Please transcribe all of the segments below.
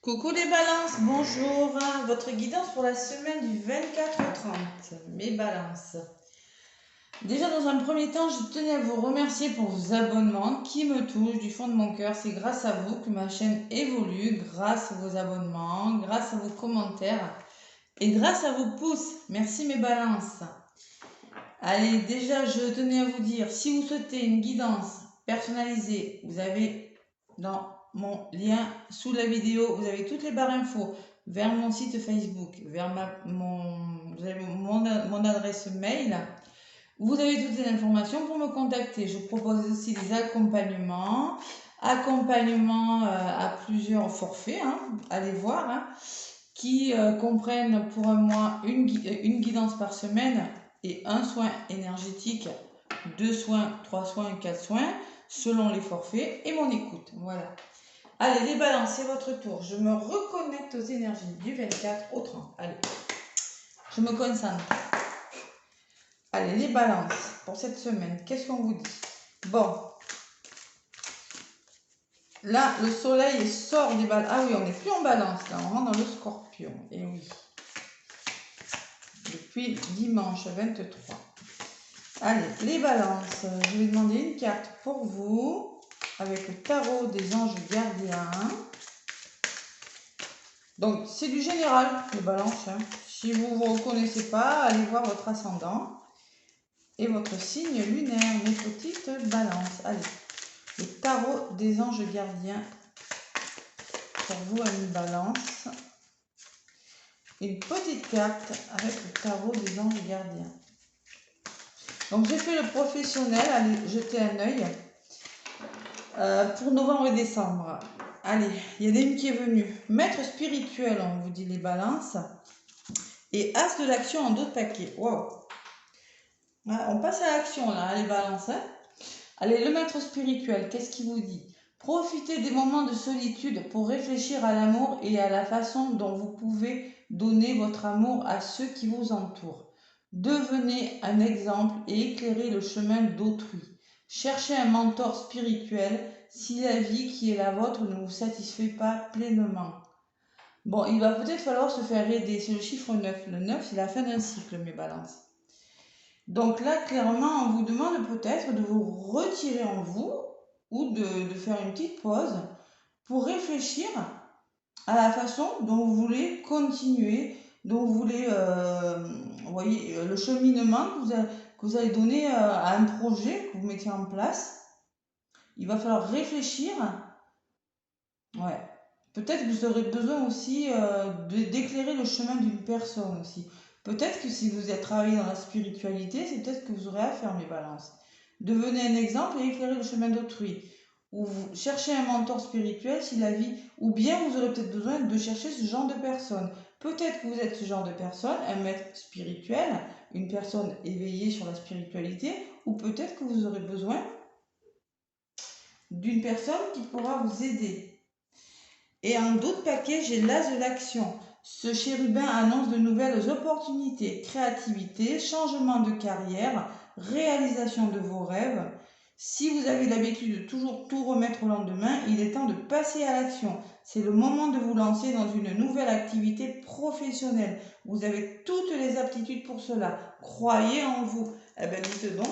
Coucou les balances, bonjour. Votre guidance pour la semaine du 24 au 30. Mes balances. Déjà dans un premier temps, je tenais à vous remercier pour vos abonnements qui me touchent du fond de mon cœur. C'est grâce à vous que ma chaîne évolue, grâce à vos abonnements, grâce à vos commentaires et grâce à vos pouces. Merci mes balances. Allez, déjà je tenais à vous dire, si vous souhaitez une guidance personnalisée, vous avez dans mon lien sous la vidéo, vous avez toutes les barres infos vers mon site Facebook, vers vous avez mon adresse mail. Vous avez toutes les informations pour me contacter. Je propose aussi des accompagnements à plusieurs forfaits, allez voir, qui comprennent pour un mois une guidance par semaine et un soin énergétique, 2 soins, 3 soins, 4 soins, selon les forfaits et mon écoute. Voilà. Allez, les balances, c'est votre tour. Je me reconnecte aux énergies du 24 au 30. Allez, je me concentre. Allez, les balances, pour cette semaine, qu'est-ce qu'on vous dit? Bon. Là, le soleil sort des balances. Ah oui, on n'est plus en balance, là, on rentre dans le scorpion. Et oui. Depuis dimanche 23. Allez, les balances, je vais demander une carte pour vous, avec le tarot des anges gardiens. Donc, c'est du général, les balances. Si vous ne vous reconnaissez pas, allez voir votre ascendant et votre signe lunaire, mes petites balances. Allez, le tarot des anges gardiens pour vous, amis balance. Une petite carte avec le tarot des anges gardiens. Donc, j'ai fait le professionnel, allez jeter un œil pour novembre et décembre. Allez, il y en a une qui est venue. Maître spirituel, on vous dit les balances. Et as de l'action en dos de paquet. Wow. On passe à l'action là, les balances. Allez, le maître spirituel, qu'est-ce qu'il vous dit? Profitez des moments de solitude pour réfléchir à l'amour et à la façon dont vous pouvez donner votre amour à ceux qui vous entourent. Devenez un exemple et éclairez le chemin d'autrui. Cherchez un mentor spirituel si la vie qui est la vôtre ne vous satisfait pas pleinement. Bon, il va peut-être falloir se faire aider. C'est le chiffre 9. Le 9, c'est la fin d'un cycle, mes balances. Donc là, clairement, on vous demande peut-être de vous retirer en vous ou de faire une petite pause pour réfléchir à la façon dont vous voulez continuer, dont vous voulez, vous voyez, le cheminement que vous allez donner à un projet que vous mettez en place. Il va falloir réfléchir. Ouais. Peut-être que vous aurez besoin aussi d'éclairer le chemin d'une personne aussi. Peut-être que si vous êtes travaillé dans la spiritualité, c'est peut-être que vous aurez à faire mes balances. Devenez un exemple et éclairez le chemin d'autrui. Ou vous cherchez un mentor spirituel si la vie, ou bien vous aurez peut-être besoin de chercher ce genre de personne. Peut-être que vous êtes ce genre de personne, un maître spirituel, une personne éveillée sur la spiritualité, ou peut-être que vous aurez besoin d'une personne qui pourra vous aider. Et en d'autres paquets, j'ai l'as de l'action. Ce chérubin annonce de nouvelles opportunités, créativité, changement de carrière, réalisation de vos rêves. Si vous avez l'habitude de toujours tout remettre au lendemain, il est temps de passer à l'action. C'est le moment de vous lancer dans une nouvelle activité professionnelle. Vous avez toutes les aptitudes pour cela. Croyez en vous. Eh bien, dites donc,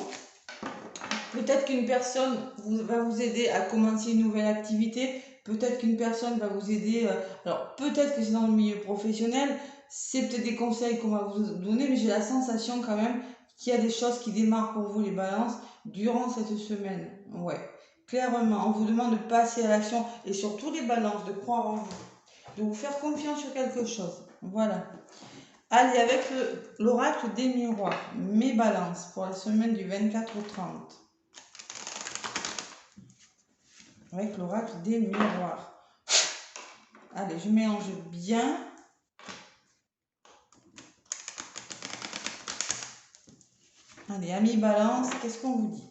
peut-être qu'une personne va vous aider à commencer une nouvelle activité. Peut-être qu'une personne va vous aider. Alors, peut-être que c'est dans le milieu professionnel. C'est peut-être des conseils qu'on va vous donner, mais j'ai la sensation quand même qu'il y a des choses qui démarrent pour vous, les balances, durant cette semaine. Ouais, clairement, on vous demande de passer à l'action et surtout les balances, de croire en vous, de vous faire confiance sur quelque chose. Voilà. Allez, avec l'oracle des miroirs, mes balances pour la semaine du 24 au 30. Avec l'oracle des miroirs. Allez, je mélange bien. Allez, amis balance, qu'est-ce qu'on vous dit?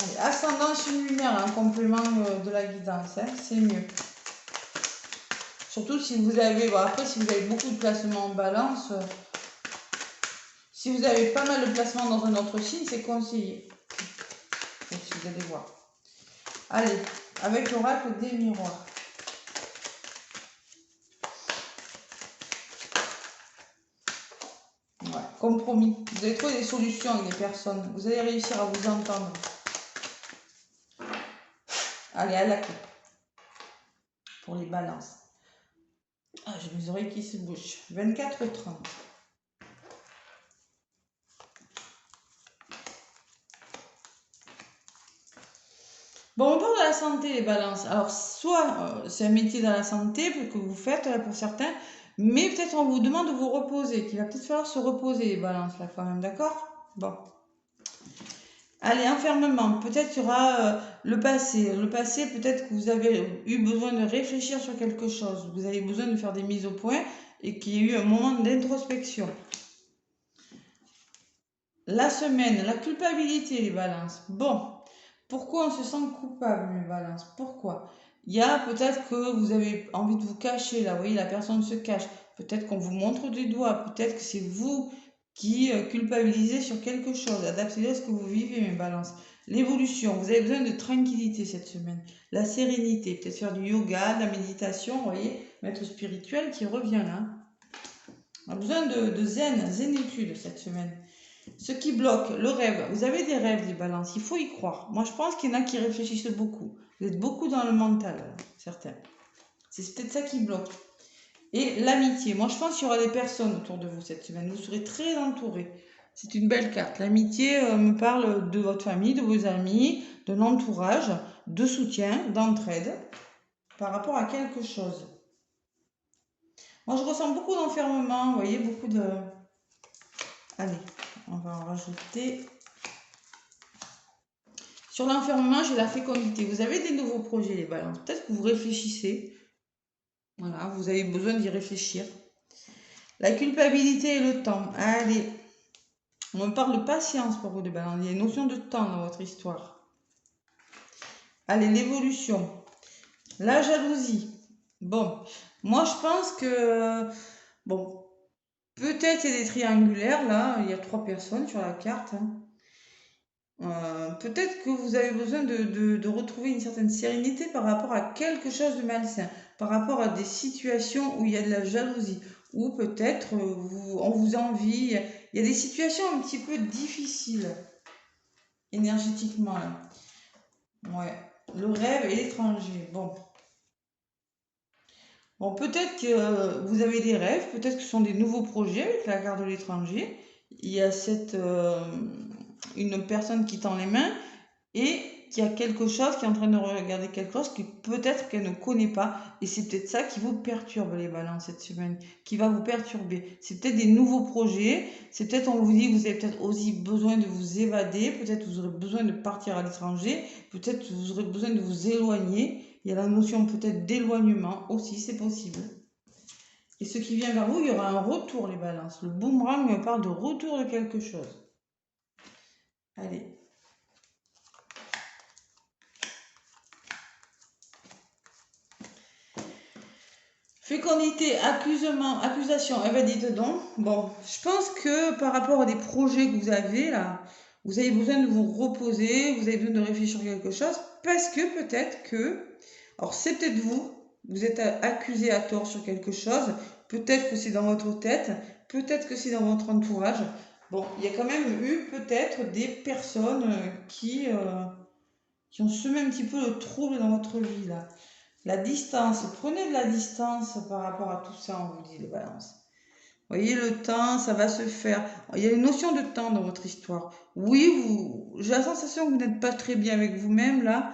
Allez, ascendant signe lunaire, un complément de la guidance, c'est mieux. Surtout si vous avez, bon après si vous avez beaucoup de placements en balance, si vous avez pas mal de placements dans un autre signe, c'est conseillé. aussi, vous allez voir. Allez, avec l'oracle des miroirs. Ouais, compromis. Vous allez trouver des solutions avec des personnes. Vous allez réussir à vous entendre. Allez, à la clé. Pour les balances. Ah, j'ai mes oreilles qui se bougent. 24h30. Bon, on parle de la santé, les balances. Alors, soit c'est un métier dans la santé que vous faites là, pour certains, mais peut-être on vous demande de vous reposer, qu'il va peut-être falloir se reposer, les balances, là, quand même, d'accord? Bon. Allez, enfermement. Peut-être qu'il y aura le passé. Le passé, peut-être que vous avez eu besoin de réfléchir sur quelque chose. Vous avez besoin de faire des mises au point et qu'il y ait eu un moment d'introspection. La semaine, la culpabilité, les balances. Bon. Pourquoi on se sent coupable, les balances? Pourquoi? Il y a peut-être que vous avez envie de vous cacher, là, vous voyez, la personne se cache. Peut-être qu'on vous montre des doigts, peut-être que c'est vous qui culpabilisez sur quelque chose. Adaptez-le à ce que vous vivez, mes balances. L'évolution, vous avez besoin de tranquillité cette semaine. La sérénité, peut-être faire du yoga, de la méditation, vous voyez, maître spirituel qui revient là. On a besoin de zénitude cette semaine. Ce qui bloque, le rêve. Vous avez des rêves, les balances, il faut y croire. Moi, je pense qu'il y en a qui réfléchissent beaucoup. Vous êtes beaucoup dans le mental, certains. C'est peut-être ça qui bloque. Et l'amitié. Moi, je pense qu'il y aura des personnes autour de vous cette semaine. Vous serez très entourés. C'est une belle carte. L'amitié me parle de votre famille, de vos amis, de l'entourage, de soutien, d'entraide par rapport à quelque chose. Moi, je ressens beaucoup d'enfermement. Vous voyez, beaucoup de... Allez. On va en rajouter. Sur l'enfermement, j'ai la fécondité. Vous avez des nouveaux projets, les balances. Peut-être que vous réfléchissez. Voilà, vous avez besoin d'y réfléchir. La culpabilité et le temps. Allez, on me parle de patience pour vous, les balances. Il y a une notion de temps dans votre histoire. Allez, l'évolution. La jalousie. Bon, moi, je pense que... Bon, peut-être il y a des triangulaires, là. Il y a 3 personnes sur la carte. Peut-être que vous avez besoin de retrouver une certaine sérénité par rapport à quelque chose de malsain, par rapport à des situations où il y a de la jalousie, ou peut-être on vous envie. Il y a des situations un petit peu difficiles énergétiquement là. Ouais. Le rêve et l'étranger. Bon. Bon, peut-être que vous avez des rêves, peut-être que ce sont des nouveaux projets avec la carte de l'étranger. Il y a une personne qui tend les mains et qui a quelque chose, qui est en train de regarder quelque chose que peut-être qu'elle ne connaît pas. Et c'est peut-être ça qui vous perturbe, les balances, cette semaine, qui va vous perturber. C'est peut-être des nouveaux projets, c'est peut-être, on vous dit, que vous avez peut-être aussi besoin de vous évader, peut-être vous aurez besoin de partir à l'étranger, peut-être vous aurez besoin de vous éloigner. Il y a la notion peut-être d'éloignement aussi, c'est possible. Et ce qui vient vers vous, il y aura un retour, les balances. Le boomerang me parle de retour de quelque chose. Allez. Fécondité, accusation, eh ben dites donc. Bon, je pense que par rapport à des projets que vous avez là, vous avez besoin de vous reposer, vous avez besoin de réfléchir sur quelque chose, parce que peut-être que, alors c'est peut-être vous êtes accusé à tort sur quelque chose, peut-être que c'est dans votre tête, peut-être que c'est dans votre entourage. Bon, il y a quand même eu peut-être des personnes qui ont semé un petit peu le trouble dans votre vie là. La distance, prenez de la distance par rapport à tout ça, on vous dit les balances. Vous voyez, le temps, ça va se faire. Il y a une notion de temps dans votre histoire. Oui, j'ai la sensation que vous n'êtes pas très bien avec vous-même, là.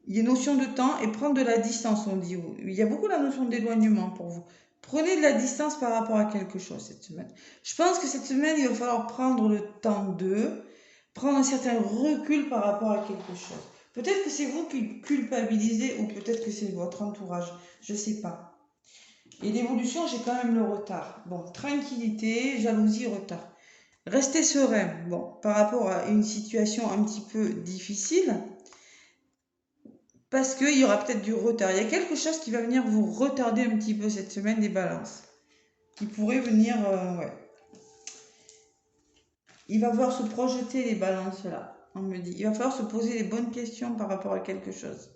Il y a une notion de temps et prendre de la distance, on dit. Il y a beaucoup la notion d'éloignement pour vous. Prenez de la distance par rapport à quelque chose cette semaine. Je pense que cette semaine, il va falloir prendre le temps prendre un certain recul par rapport à quelque chose. Peut-être que c'est vous qui culpabilisez ou peut-être que c'est votre entourage. Je ne sais pas. Et l'évolution, j'ai quand même le retard. Bon, tranquillité, jalousie, retard. Restez serein. Bon, par rapport à une situation un petit peu difficile, parce qu'il y aura peut-être du retard. Il y a quelque chose qui va venir vous retarder un petit peu cette semaine des balances. Qui pourrait venir, ouais. Il va voir se projeter les balances là. on me dit. Il va falloir se poser les bonnes questions par rapport à quelque chose.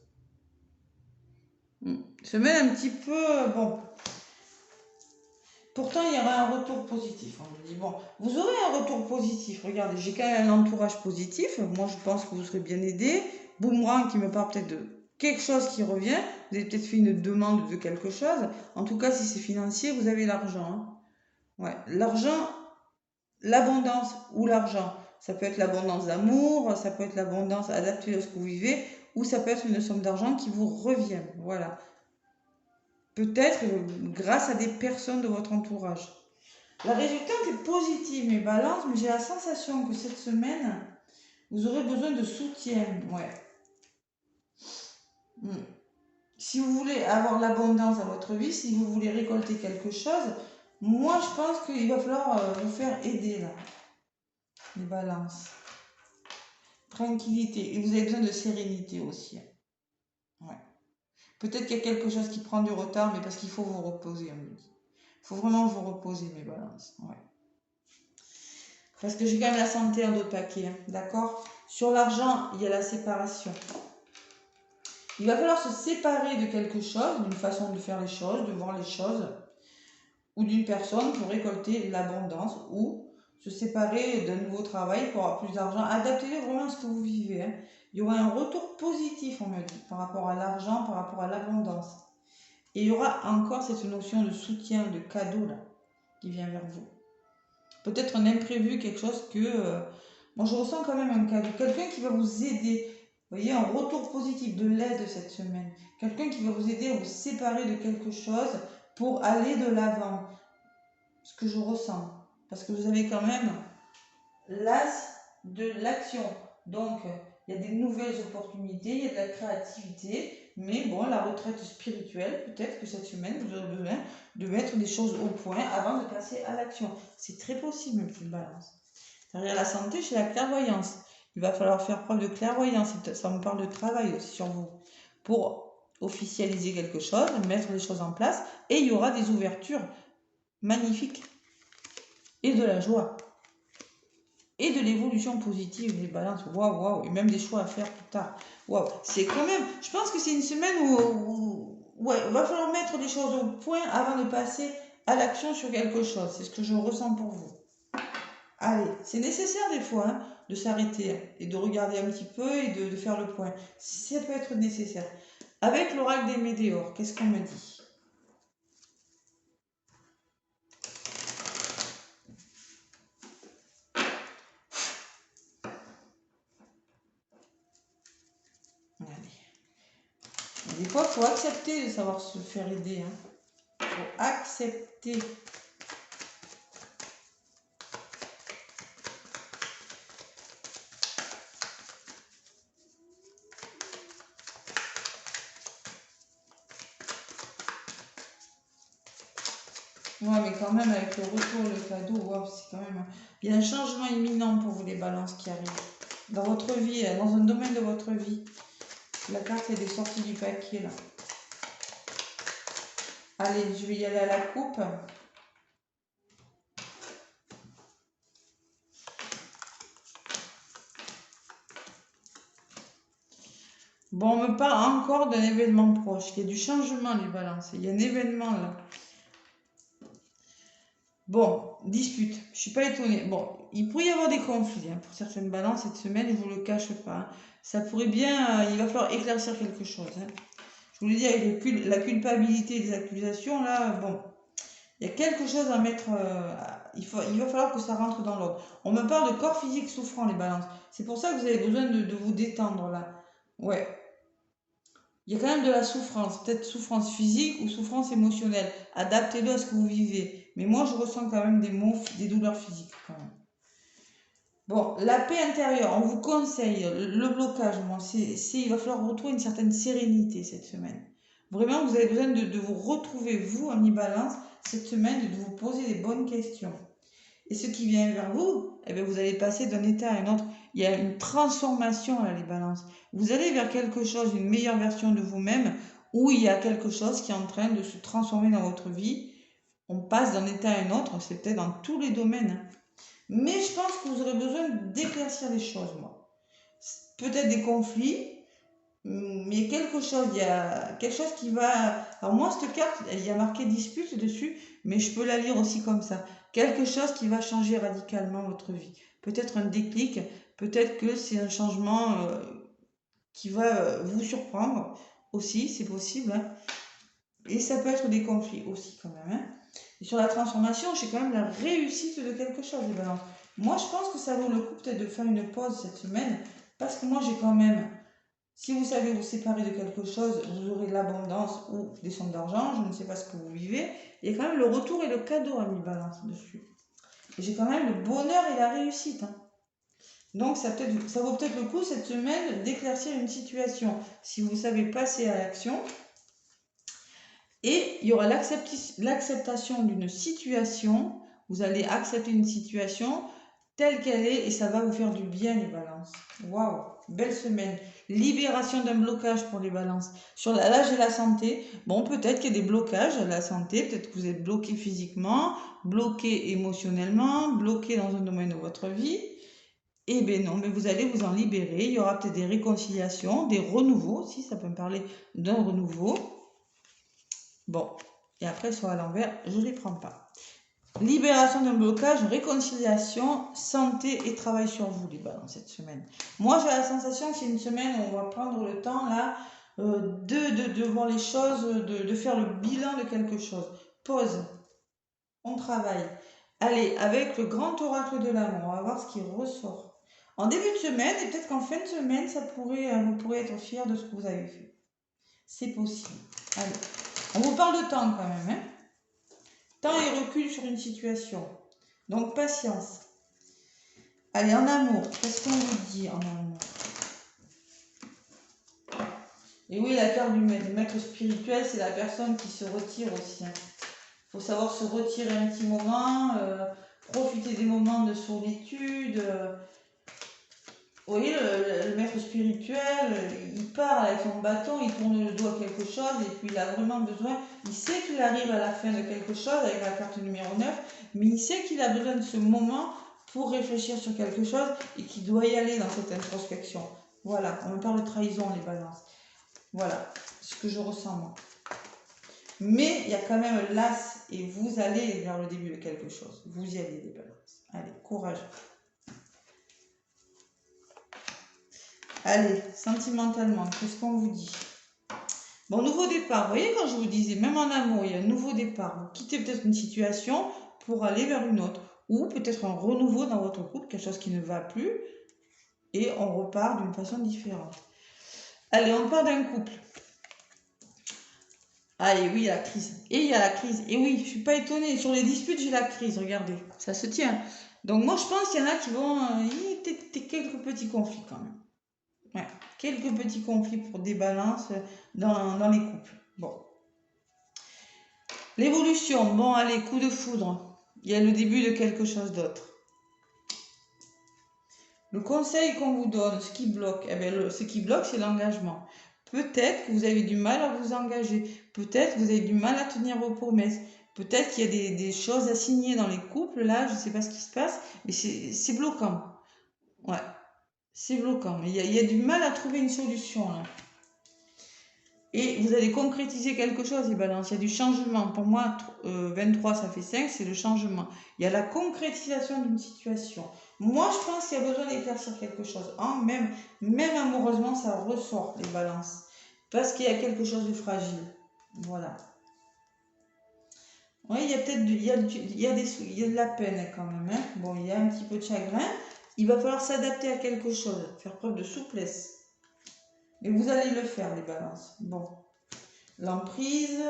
Semaine un petit peu, bon. Pourtant, il y aura un retour positif. On me dit, bon, vous aurez un retour positif. Regardez, j'ai quand même un entourage positif. Moi, je pense que vous serez bien aidé. Boomerang qui me parle peut-être de quelque chose qui revient. Vous avez peut-être fait une demande de quelque chose. En tout cas, si c'est financier, vous avez l'argent. Hein. Ouais, l'argent, l'abondance ou l'argent. Ça peut être l'abondance d'amour, ça peut être l'abondance adaptée à ce que vous vivez, ou ça peut être une somme d'argent qui vous revient. Voilà. Peut-être grâce à des personnes de votre entourage. La résultante est positive, mes balances, mais j'ai la sensation que cette semaine, vous aurez besoin de soutien. Ouais. Si vous voulez avoir l'abondance dans votre vie, si vous voulez récolter quelque chose, moi je pense qu'il va falloir vous faire aider là. Les balances. Tranquillité. Et vous avez besoin de sérénité aussi. Ouais. Peut-être qu'il y a quelque chose qui prend du retard, mais parce qu'il faut vous reposer, on me dit. Il faut vraiment vous reposer, mes balances. Ouais. Parce que j'ai quand même la santé en d'autres paquets, hein, d'accord? Sur l'argent, il y a la séparation. Il va falloir se séparer de quelque chose, d'une façon de faire les choses, de voir les choses, ou d'une personne pour récolter l'abondance, ou se séparer d'un nouveau travail pour avoir plus d'argent. Adaptez-le vraiment à ce que vous vivez. Hein. Il y aura un retour positif, on me dit, par rapport à l'argent, par rapport à l'abondance. Et il y aura encore cette notion de soutien, de cadeau là, qui vient vers vous. Peut-être un imprévu, quelque chose que... moi, je ressens quand même un cadeau. Quelqu'un qui va vous aider. Vous voyez, un retour positif, de l'aide cette semaine. Quelqu'un qui va vous aider à vous séparer de quelque chose pour aller de l'avant. Ce que je ressens. Parce que vous avez quand même l'as de l'action. Donc, il y a des nouvelles opportunités, il y a de la créativité. Mais bon, la retraite spirituelle, peut-être que cette semaine, vous aurez besoin de mettre des choses au point avant de passer à l'action. C'est très possible, une balance. Derrière la santé, chez la clairvoyance. Il va falloir faire preuve de clairvoyance. Ça me parle de travail aussi sur vous. Pour officialiser quelque chose, mettre les choses en place. Et il y aura des ouvertures magnifiques. Et de la joie. Et de l'évolution positive des balances. Waouh, waouh. Et même des choix à faire plus tard. Waouh. C'est quand même... Je pense que c'est une semaine où ouais, il va falloir mettre les choses au point avant de passer à l'action sur quelque chose. C'est ce que je ressens pour vous. Allez, c'est nécessaire des fois hein, de s'arrêter et de regarder un petit peu et de faire le point. Ça peut être nécessaire. Avec l'oracle des météores, qu'est-ce qu'on me dit? Allez. Des fois, il faut accepter de savoir se faire aider. Il faut accepter. Ouais, mais quand même, avec le retour, le cadeau, wow, c'est quand même... Il y a un changement imminent pour vous, les balances qui arrivent. Dans votre vie, dans un domaine de votre vie. La carte est des sorties du paquet, là. Allez, je vais y aller à la coupe. Bon, on me parle encore d'un événement proche. Il y a du changement, les balances. Il y a un événement, là. Bon, dispute. Je suis pas étonnée. Bon, il pourrait y avoir des conflits hein, pour certaines balances cette semaine, je vous le cache pas. Hein. Ça pourrait bien... il va falloir éclaircir quelque chose. Hein. Je vous l'ai dit, avec la culpabilité des accusations, là, bon... Il y a quelque chose à mettre... il va falloir que ça rentre dans l'ordre. On me parle de corps physique souffrant, les balances. C'est pour ça que vous avez besoin de vous détendre, là. Ouais. Il y a quand même de la souffrance, peut-être souffrance physique ou souffrance émotionnelle. Adaptez-le à ce que vous vivez. Mais moi, je ressens quand même des maux, des douleurs physiques. Quand même. Bon, la paix intérieure, on vous conseille, le blocage, bon, il va falloir retrouver une certaine sérénité cette semaine. Vraiment, vous avez besoin de vous retrouver, vous, en balance cette semaine, de vous poser les bonnes questions. Et ce qui vient vers vous, eh bien, vous allez passer d'un état à un autre. Il y a une transformation là, les balances. Vous allez vers quelque chose, une meilleure version de vous-même, où il y a quelque chose qui est en train de se transformer dans votre vie. On passe d'un état à un autre, c'est peut-être dans tous les domaines. Mais je pense que vous aurez besoin d'éclaircir les choses, moi. peut-être des conflits, mais quelque chose, il y a quelque chose qui va... Alors moi, cette carte, il y a marqué dispute dessus, mais je peux la lire aussi comme ça. Quelque chose qui va changer radicalement votre vie. Peut-être un déclic, peut-être que c'est un changement qui va vous surprendre aussi, c'est possible. Hein. Et ça peut être des conflits aussi quand même. Hein. Et sur la transformation, j'ai quand même la réussite de quelque chose, les balances. Moi, je pense que ça vaut le coup peut-être de faire une pause cette semaine, parce que moi, j'ai quand même... Si vous savez vous séparer de quelque chose, vous aurez l'abondance ou des sommes d'argent, je ne sais pas ce que vous vivez. Il y a quand même le retour et le cadeau à 1000 balances dessus. Et j'ai quand même le bonheur et la réussite. Hein. Donc ça vaut peut-être le coup cette semaine d'éclaircir une situation. Si vous savez passer à l'action. Et il y aura l'acceptation d'une situation. Vous allez accepter une situation telle qu'elle est et ça va vous faire du bien les balances. Waouh, belle semaine. Libération d'un blocage pour les balances. Sur l'âge et la santé, bon, peut-être qu'il y a des blocages à la santé, peut-être que vous êtes bloqué physiquement, bloqué émotionnellement, bloqué dans un domaine de votre vie. Eh bien non, mais vous allez vous en libérer. Il y aura peut-être des réconciliations, des renouveaux, si ça peut me parler d'un renouveau. Bon, et après, soit à l'envers, je ne les prends pas. Libération d'un blocage, réconciliation, santé et travail sur vous, les balances, cette semaine. Moi, j'ai la sensation que c'est une semaine où on va prendre le temps, là, de voir les choses, de faire le bilan de quelque chose. Pause. On travaille. Allez, avec le grand oracle de l'amour, on va voir ce qui ressort. En début de semaine, et peut-être qu'en fin de semaine, vous pourrez être fiers de ce que vous avez fait. C'est possible. Allez, on vous parle de temps quand même, hein. Temps et recul sur une situation. Donc, patience. Allez, en amour, qu'est-ce qu'on vous dit en amour? Et oui, la carte du maître spirituel, c'est la personne qui se retire aussi. Il faut savoir se retirer un petit moment, profiter des moments de solitude. Vous voyez, le maître spirituel, il part avec son bâton, il tourne le doigt quelque chose, et puis il a vraiment besoin, il sait qu'il arrive à la fin de quelque chose avec la carte numéro 9, mais il sait qu'il a besoin de ce moment pour réfléchir sur quelque chose et qu'il doit y aller dans cette introspection. Voilà, on parle de trahison, les balances. Voilà, ce que je ressens moi. Mais il y a quand même l'as, et vous allez vers le début de quelque chose. Vous y allez, les balances. Allez, courage. Allez, sentimentalement, qu'est-ce qu'on vous dit? Bon, nouveau départ. Vous voyez, quand je vous disais, même en amour, il y a un nouveau départ. Vous quittez peut-être une situation pour aller vers une autre. Ou peut-être un renouveau dans votre couple, quelque chose qui ne va plus. Et on repart d'une façon différente. Allez, on part d'un couple. Ah, et oui, il y a la crise. Et il y a la crise. Et oui, je ne suis pas étonnée. Sur les disputes, j'ai la crise. Regardez, ça se tient. Donc moi, je pense qu'il y en a qui vont... quelques petits conflits quand même. Ouais, quelques petits conflits pour des balances dans les couples. Bon. L'évolution. Bon, allez, coup de foudre. Il y a le début de quelque chose d'autre. Le conseil qu'on vous donne, ce qui bloque, eh bien, ce qui bloque, c'est l'engagement. Peut-être que vous avez du mal à vous engager. Peut-être que vous avez du mal à tenir vos promesses. Peut-être qu'il y a des choses à signer dans les couples, là, je ne sais pas ce qui se passe, mais c'est bloquant. Ouais, c'est bloquant. Il y a du mal à trouver une solution, là. Et vous allez concrétiser quelque chose, les balances. Il y a du changement. Pour moi, 23, ça fait 5, c'est le changement. Il y a la concrétisation d'une situation. Moi, je pense qu'il y a besoin d'éclaircir quelque chose. Hein, même amoureusement, ça ressort, les balances. Parce qu'il y a quelque chose de fragile. Voilà. Oui, il y a peut-être il y a de la peine quand même. Hein. Bon, il y a un petit peu de chagrin. Il va falloir s'adapter à quelque chose. Faire preuve de souplesse. Et vous allez le faire, les balances. Bon. L'emprise,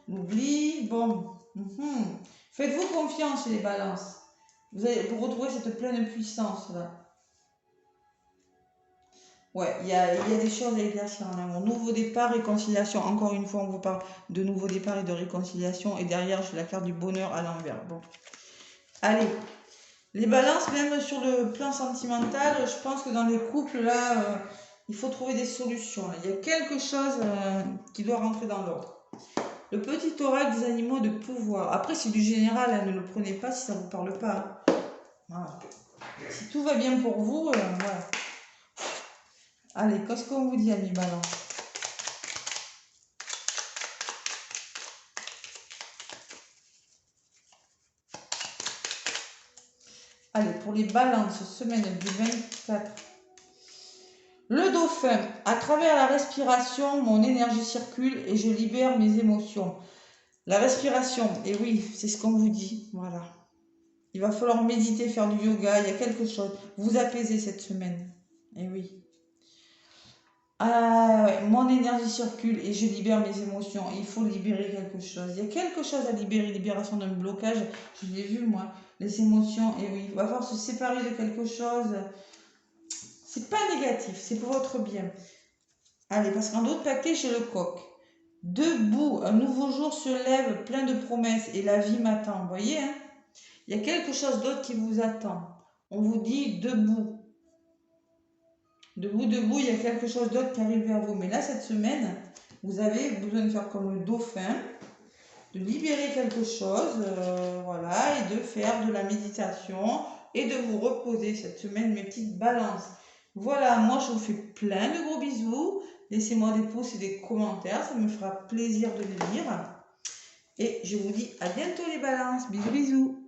l'oubli, bon. Faites-vous confiance, les balances. Vous allez pour retrouver cette pleine puissance, là. Ouais, il y a des choses à éclaircir en amour. Nouveau départ, réconciliation. Encore une fois, on vous parle de nouveau départ et de réconciliation. Et derrière, j'ai la carte du bonheur à l'envers. Bon. Allez. Les balances, même sur le plan sentimental, je pense que dans les couples, là, il faut trouver des solutions. Il y a quelque chose qui doit rentrer dans l'ordre. Le petit oracle des animaux de pouvoir. Après, c'est du général, hein, ne le prenez pas si ça ne vous parle pas. Voilà. Si tout va bien pour vous, voilà. Allez, qu'est-ce qu'on vous dit, amis balance? Allez, pour les balances, semaine du 24. Le dauphin, à travers la respiration, mon énergie circule et je libère mes émotions. La respiration, et oui, c'est ce qu'on vous dit, voilà. Il va falloir méditer, faire du yoga, il y a quelque chose. Vous apaiser cette semaine, et oui. Ah ouais, mon énergie circule et je libère mes émotions. Il faut libérer quelque chose. Il y a quelque chose à libérer, libération d'un blocage. Je l'ai vu moi, les émotions. Et oui, il va falloir se séparer de quelque chose. C'est pas négatif, c'est pour votre bien. Allez, parce qu'en d'autres paquets, j'ai le coq. Debout, un nouveau jour se lève plein de promesses et la vie m'attend. Vous voyez, hein? Il y a quelque chose d'autre qui vous attend. On vous dit debout. Debout, debout, il y a quelque chose d'autre qui arrive vers vous. Mais là, cette semaine, vous avez besoin de faire comme le dauphin, de libérer quelque chose, voilà, et de faire de la méditation et de vous reposer cette semaine, mes petites balances. Voilà, moi, je vous fais plein de gros bisous. Laissez-moi des pouces et des commentaires, ça me fera plaisir de les lire. Et je vous dis à bientôt les balances. Bisous, bisous.